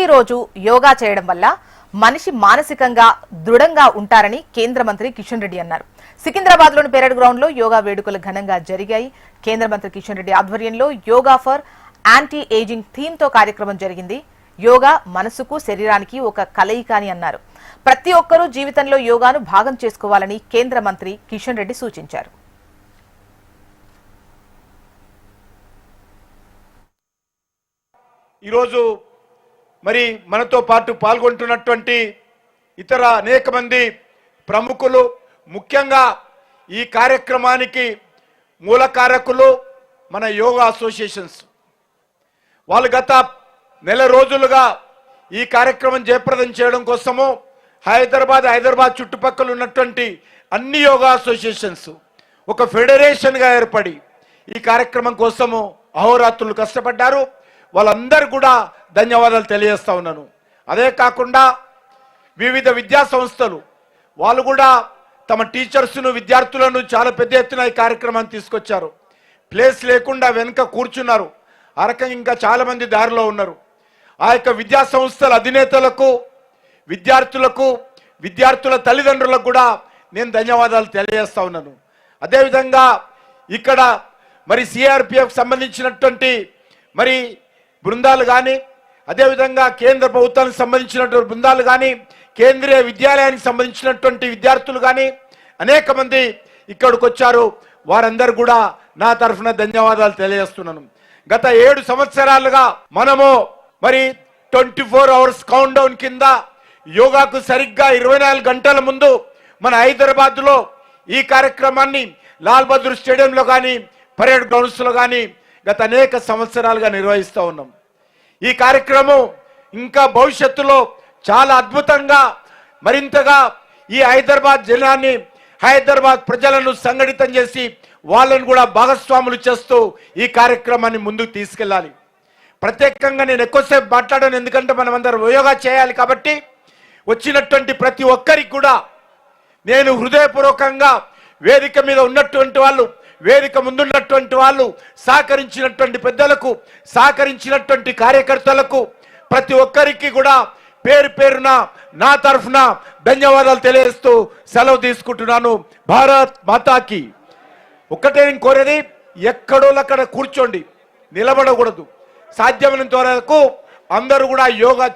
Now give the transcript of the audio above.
ప్రతిరోజు యోగా చేయడం వల్ల మనిషి మానసికంగా దృఢంగా ఉంటారని కేంద్ర మంత్రి కిషన్ రెడ్డి అన్నారు. సికింద్రాబాద్ లోని పెరేడ్ గ్రౌండ్ లో యోగా వేడుకలు ఘనంగా జరిగాయి. కేంద్ర మంత్రి కిషన్ రెడ్డి ఆధ్వర్యంలో yoga for anti ageing theme తో కార్యక్రమం జరిగింది. యోగా మనసుకు శరీరానికి ఒక కలయిక అని అన్నారు. ప్రతి ఒక్కరూ జీవితంలో యోగాను భాగం చేసుకోవాలని కేంద్ర మంత్రి కిషన్ రెడ్డి సూచించారు. ఈరోజు మరి మనతో పాటు పాల్గొంటున్నటువంటి ఇతర అనేక మంది ప్రముఖులు, ముఖ్యంగా ఈ కార్యక్రమానికి మూలకారకులు మన యోగా అసోసియేషన్స్. వాళ్ళు గత నెల రోజులుగా ఈ కార్యక్రమం జయప్రదం చేయడం కోసము హైదరాబాద్ చుట్టుపక్కల ఉన్నటువంటి అన్ని యోగా అసోసియేషన్స్ ఒక ఫెడరేషన్గా ఏర్పడి ఈ కార్యక్రమం కోసము అహోరాత్రులు కష్టపడ్డారు. వాళ్ళందరూ కూడా ధన్యవాదాలు తెలియజేస్తా ఉన్నాను. అదే కాకుండా వివిధ విద్యా సంస్థలు వాళ్ళు కూడా తమ టీచర్స్ను, విద్యార్థులను చాలా పెద్ద ఎత్తున ఈ కార్యక్రమాన్ని తీసుకొచ్చారు. ప్లేస్ లేకుండా వెనుక కూర్చున్నారు. ఆ రకంగా ఇంకా చాలా మంది దారిలో ఉన్నారు. ఆ యొక్క విద్యా సంస్థల అధినేతలకు, విద్యార్థులకు, విద్యార్థుల తల్లిదండ్రులకు కూడా నేను ధన్యవాదాలు తెలియజేస్తా ఉన్నాను. అదేవిధంగా ఇక్కడ మరి సిఆర్పిఎఫ్ సంబంధించినటువంటి మరి బృందాలు కానీ, అదేవిధంగా కేంద్ర ప్రభుత్వానికి సంబంధించినటువంటి బృందాలు కానీ, కేంద్రీయ విద్యాలయానికి సంబంధించినటువంటి విద్యార్థులు కానీ అనేక మంది ఇక్కడికి వచ్చారు. వారందరూ కూడా నా తరఫున ధన్యవాదాలు తెలియజేస్తున్నాను. గత 7 సంవత్సరాలుగా మనము మరి 24 అవర్స్ కౌంట్ డౌన్ కింద యోగాకు సరిగ్గా 24 గంటల ముందు మన హైదరాబాద్లో ఈ కార్యక్రమాన్ని లాల్ బహదూర్ స్టేడియంలో కానీ, పరేడ్ గ్రౌండ్స్లో కానీ గత అనేక సంవత్సరాలుగా నిర్వహిస్తూ ఉన్నాం. ఈ కార్యక్రమం ఇంకా భవిష్యత్తులో చాలా అద్భుతంగా మరింతగా ఈ హైదరాబాద్ జిల్లాని, హైదరాబాద్ ప్రజలను సంఘటితం చేసి వాళ్ళను కూడా భాగస్వాములు చేస్తూ ఈ కార్యక్రమాన్ని ముందుకు తీసుకెళ్ళాలి. ప్రత్యేకంగా నేను ఎక్కువసేపు మాట్లాడాను, ఎందుకంటే మనం అందరం యోగా చేయాలి కాబట్టి. వచ్చినటువంటి ప్రతి ఒక్కరికి కూడా నేను హృదయపూర్వకంగా వేదిక మీద ఉన్నటువంటి వాళ్ళు, వేదిక ముందున్నటువంటి వాళ్ళు, సహకరించినటువంటి పెద్దలకు, సహకరించినటువంటి కార్యకర్తలకు ప్రతి ఒక్కరికి కూడా పేరు పేరున నా తరఫున ధన్యవాదాలు తెలియజేస్తూ సెలవు తీసుకుంటున్నాను. భారత్ మాతాకి. ఒక్కటే నేను కోరేది, ఎక్కడోళ్ళక్కడ కూర్చోండి, నిలబడకూడదు. సాధ్యమైనంత వరకు అందరూ కూడా యోగా